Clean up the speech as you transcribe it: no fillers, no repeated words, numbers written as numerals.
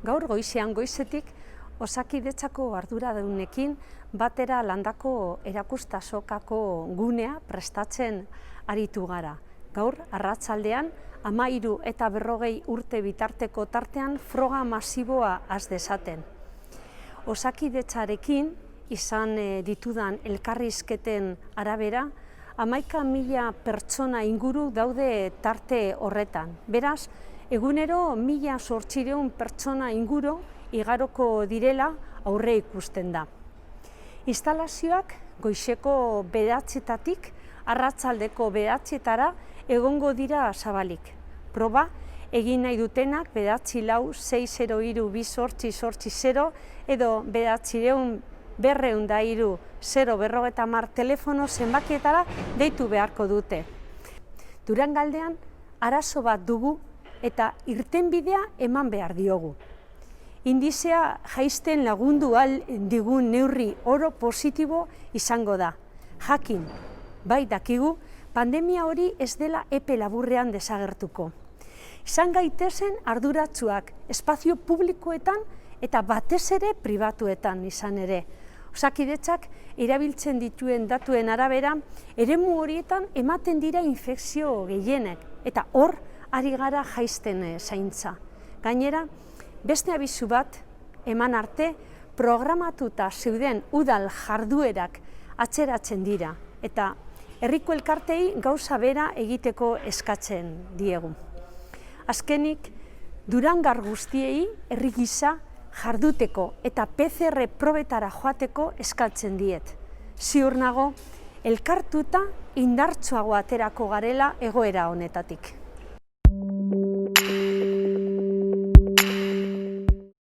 Gaur goizean goizetik Osakidetzako arduradunekin batera landako erakustasokako gunea prestatzen aritu gara. Gaur arratsaldean 13 eta 40 urte bitarteko tartean froga masiboa has dezaten. Osakidetzarekin izan ditudan elkarrizketen arabera 11.000 pertsona inguru daude tarte horretan. Beraz, egunero 1.800 pertsona inguru igaroko direla aurre ikusten da. Instalazioak goizeko 9:00-tatik arratsaldeko 9:00-tara egongo dira zabalik. Proba egin nahi dutenak 946032880 edo 900-203-050 telefono zenbakietara deitu beharko dute. Durangaldean arazo bat dugu eta irtenbidea eman behar diogu. Indizea jaisten lagundu ahal digun neurri oro positibo izango da. Jakin, bai dakigu, pandemia hori ez dela epe laburrean desagertuko. Izan gaitezen arduratsuak espazio publikoetan eta batez ere pribatuetan izan ere. Osakidetzak erabiltzen dituen datuen arabera, eremu horietan ematen dira infekzio gehienek eta hor ari gara jaisten zaintza. Gainera, beste abizu bat eman arte programatuta zeuden udal jarduerak atzeratzen dira eta herriko elkartei gauza bera egiteko eskatzen diegu. Azkenik, Durangar guztiei herri gisa jarduteko eta PCR probetara joateko eskatzen diet. Ziur nago, elkartuta indartsuago aterako garela egoera honetatik.